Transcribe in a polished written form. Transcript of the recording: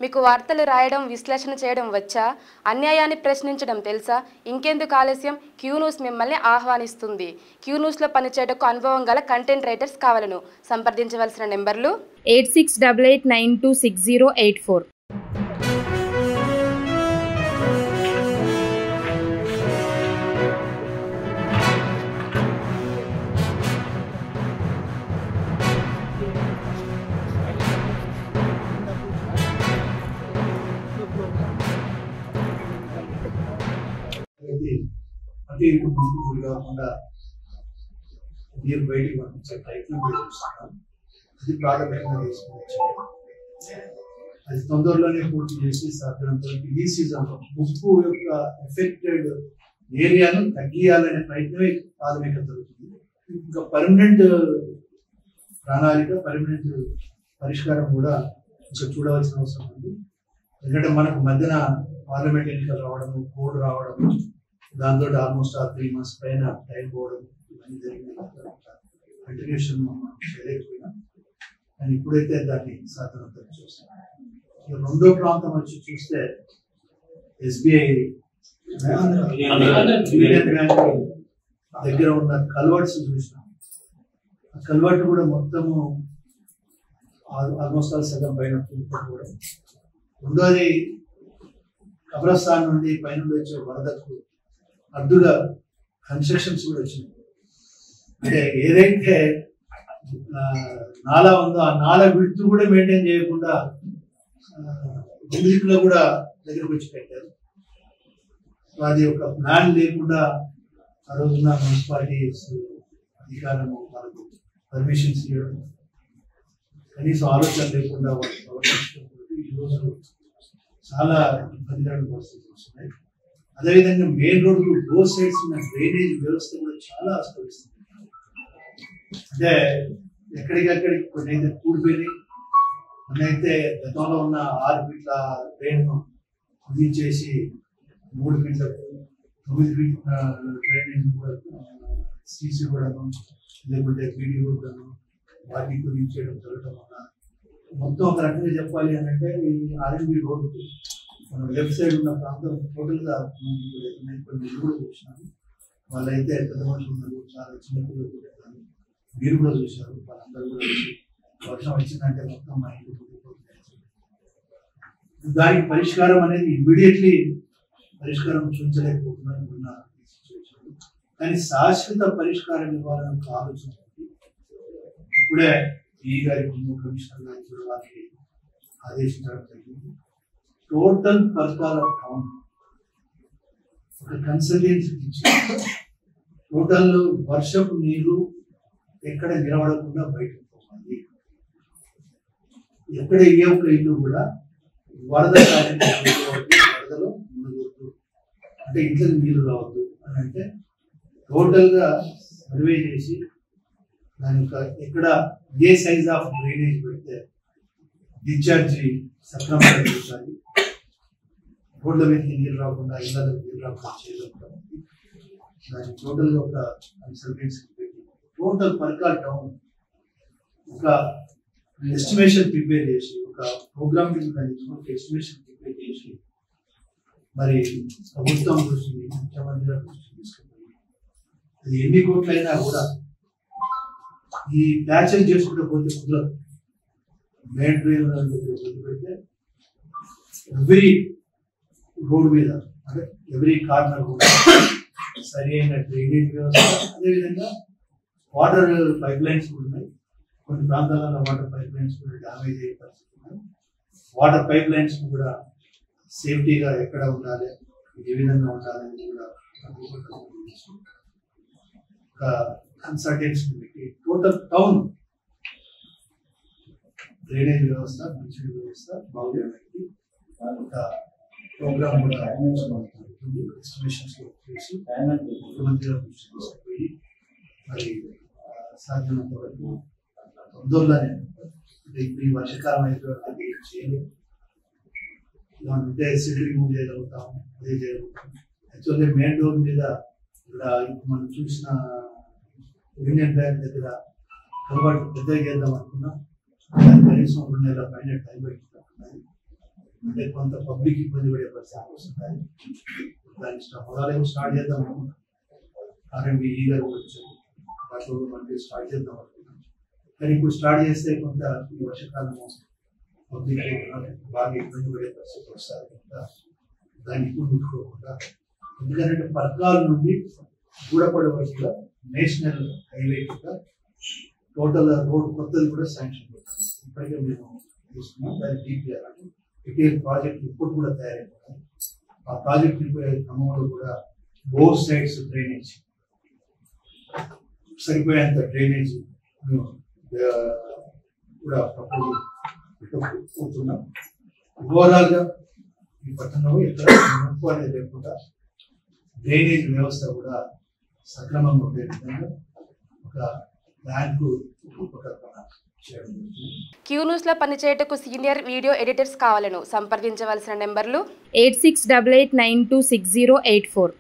మీకు వార్తలు రాయడం, విశ్లేషణ చేయడం వచ్చా? అన్యాయాన్ని ప్రశ్నించడం తెలుసా? ఇంకెందుకు ఆలస్యం? క్యూ న్యూస్ మిమ్మల్ని ఆహ్వానిస్తుంది. క్యూ న్యూస్లో పనిచేయడానికి అనుభవం గల కంటెంట్ రైటర్స్ కావాలను. సంప్రదించవలసిన నెంబర్లు 8688926084. అంటే ఇప్పుడు ముందు కాకుండా నీరు బయటికి పంపించే ప్రయత్నం కూడా చేస్తున్నాం. అది ప్రాథమికంగా తీసుకోవచ్చు. అది తొందరలోనే పూర్తి చేసి సాధ్యమంత ఈ సీజన్లో ముప్పు యొక్క ఎఫెక్టెడ్ ఏరియాను తగ్గియాలనే ప్రయత్నమే ప్రాథమికంగా జరుగుతుంది. ఇంకా పర్మనెంట్ ప్రణాళిక, పర్మనెంట్ పరిష్కారం కూడా ఇంకా చూడవలసిన అవసరం ఉంది. ఎందుకంటే మనకు మధ్యన పార్లమెంట్ ఎన్నికలు రావడం, కోడ్ రావడం, దాంతో ఆల్మోస్ట్ 3 months పైన టైం పోవడం ఇవన్నీ జరిగిన కంటిన్యూషన్ చేయలేకపోయినా, కానీ ఇప్పుడైతే దాన్ని సాధనతో చూస్తాం. రెండో ప్రాంతం వచ్చి చూస్తే SBI యూనియన్ బ్యాంక్ దగ్గర ఉన్న కల్వర్ట్స్ చూసినాం. ఆ కల్వర్ట్ కూడా మొత్తము ఆల్మోస్ట్ సగం పైన కూలిపోవడం. రెండోది కబ్రస్థాన్ నుండి పైన వచ్చే వరదకు అడ్డుగా కన్స్ట్రక్షన్స్ కూడా వచ్చినాయి. అంటే ఏదైతే నాలా ఉందో ఆ నాలా విడుతు కూడా మెయింటైన్ చేయకుండా దిగులో కూడా దగ్గరకు వచ్చి పెట్టారు. అది ఒక ప్లాన్ లేకుండా ఆ రోజున మున్సిపాలిటీస్ అధికారము వాళ్ళకు పర్మిషన్స్ ఇవ్వడం, కనీసం ఆలోచన లేకుండా వాళ్ళు ఈరోజు చాలా ఇబ్బందికరమైన పరిస్థితులు వస్తున్నాయి. అదేవిధంగా మెయిన్ రోడ్లు బోత్ సైడ్స్ ఉన్న డ్రైనేజ్ వ్యవస్థ కూడా చాలా అస్తవ్యస్తుంది. అంటే ఎక్కడికక్కడికి కొన్ని అయితే కూడిపోయినాయి, కొన్ని అయితే గతంలో ఉన్న 6 ఫీట్ల డ్రైన్ కుదించేసి 3 ఫీట్లకు 9 ఫీట్ల డ్రైనేజ్ కూడా సీసీ కూడాను, లేకుంటే పీడీ రోడ్లను వాటిని కుదించేయడం జరగడం వల్ల మొత్తం ఒక రకంగా చెప్పాలి అని అంటే ఈ RNB రోడ్డు మనం లెఫ్ట్ సైడ్ ఉన్న ప్రాంతం టోటల్గా కొన్ని ఇల్లు కూడా చూసినాము. వాళ్ళైతే పెద్ద మనుషులు ఉన్నారు, చాలా చిన్న పిల్లలు పెట్టారు, మీరు కూడా చూశారు. వాళ్ళందరూ కూడా వర్షం వచ్చిందంటే మొత్తం మా ఇంటి దానికి పరిష్కారం అనేది ఇమ్మీడియట్లీ పరిష్కారం చూపించలేకపోతున్నాం ఉన్న సిచ్యువేషన్. కానీ శాశ్వత పరిష్కారం ఇవ్వాలని ఒక ఆలోచన ఇప్పుడే ఈ గారికి కమిషనర్ గారికి కూడా వారికి ఆదేశించడం జరిగింది. టోటల్ పర్పస్ ఆఫ్ టౌన్ ఒక కన్సల్టెన్సీ ఇచ్చి టోటల్ వర్షపు నీరు ఎక్కడ నిలబడకుండా బయటకు పోవాలి, ఎక్కడ ఏ ఒక్క ఇల్లు కూడా వరదలో మునగొద్దు, అంటే ఇంట్లోకి నీళ్లు రావద్దు అని అంటే టోటల్ గా సర్వే చేసి దాని యొక్క ఎక్కడ ఏ సైజ్ ఆఫ్ డ్రైనేజ్ పెడితే డిశ్చార్జ్ సక్రమంగా చేయాలి, రోడ్ల మీదకి నీళ్ళు రాకుండా ఇళ్ళకి నీళ్ళు రాకుండా చేయగలుగుతాం. దాన్ని టోటల్ గా ఒక కన్సల్టెన్సీ పెట్టి టోటల్ పర్కాల్ టౌన్ ఒక ఎస్టిమేషన్ ప్రిపేర్ చేసి, ఒక ప్రోగ్రామ్ ఎస్టిమేషన్ ప్రిపేర్ చేసి మరి ప్రభుత్వం దృష్టిని, ముఖ్యమంత్రి దృష్టిని తీసుకుపోయి అది ఎన్ని కోట్లైనా కూడా ఈ ప్యాచెస్ చేసుకుంటే పోతే కుదరదు. మెయిన్ డ్రైన్ పెడితే ఎవ్రీ రోడ్ మీద అంటే ఎవ్రీ కార్నర్ కూడా సరి అయిన డ్రైనేజ్ వ్యవస్థ, అదేవిధంగా వాటర్ పైప్ లైన్స్ కూడా ఉన్నాయి. కొన్ని ప్రాంతాలలో వాటర్ పైప్ లైన్స్ కూడా డ్యామేజ్ అయ్యే పరిస్థితి ఉన్నాయి. వాటర్ పైప్ లైన్స్ కూడా సేఫ్టీగా ఎక్కడ ఉండాలి, ఏ విధంగా ఉండాలని కూడా ఒక కన్సల్టెన్సీ పెట్టి టోటల్ టౌన్ డ్రైనేజ్ వ్యవస్థ, మంచినీటి వ్యవస్థ బాగు చేయడానికి ఒక ప్రోగ్రామ్ కూడా ఎస్టిమేషన్స్ చేసి ముఖ్యమంత్రి దృష్టికి తీసుకుపోయి మరి సాధ్యమైనంత వరకు తొందరలోనే, అంటే ఇప్పుడు ఈ వర్షకాలం అయిపోయి చేయలేదు, అంటే సిటీ రిమూవ్ చేయగలుగుతాము, అదే చేయగలుగుతాం. యాక్చువల్లీ మెయిన్ రోడ్ మీద ఇక్కడ ఇప్పుడు మనం చూసిన యూనియన్ బ్యాంక్ దగ్గర కలవాటు పెద్దగా చేద్దాం అనుకున్నాం. కనీసం 2 నెలల పైన టైం పెట్టుకుంటున్నాయి. అంటే కొంత పబ్లిక్ ఇబ్బంది పడే పరిస్థితి వస్తున్నాయి. దానికి మొదలైన స్టార్ట్ చేద్దాం అనుకుంటున్నాం. RMBE గారు వచ్చారు, వాటిలో మనకి స్టార్ట్ చేద్దాం అనుకుంటున్నాం. కానీ ఇప్పుడు స్టార్ట్ చేస్తే కొంత ఈ వర్షకాలము పబ్లిక్ బాగా ఇబ్బంది పడే పరిస్థితి వస్తారు కనుక దాన్ని ఇప్పుడు ముట్టుకోకుండా, ఎందుకంటే పర్కాల నుండి గూడపడి వరకు నేషనల్ హైవే కింద టోటల్ రోడ్ కొత్తది కూడా శాంక్షన్ అవుతుంది. ఇప్పటికే మేము తీసుకున్నాం. దాని DPR డీటెయిల్ ప్రాజెక్ట్ రిపోర్ట్ కూడా తయారైపోయింది. ఆ ప్రాజెక్ట్ క్రమంలో కూడా బోత్ సైడ్స్ డ్రైనేజ్ సరిపోయేంత డ్రైనేజ్ కూడా పెట్టుకుంటున్నాం. ఓవరాల్ గా ఈ పట్టణంలో ఎక్కడ ముప్పు అనేది లేకుండా డ్రైనేజ్ వ్యవస్థ కూడా సక్రమంగా ఉండే విధంగా ఒక బ్యాంకు రూపకల్పన చేయడం జరుగుతుంది. క్యూ న్యూస్లో పనిచేయటకు సీనియర్ వీడియో ఎడిటర్స్ కావాలను సంప్రదించవలసిన నెంబర్లు 8688926084.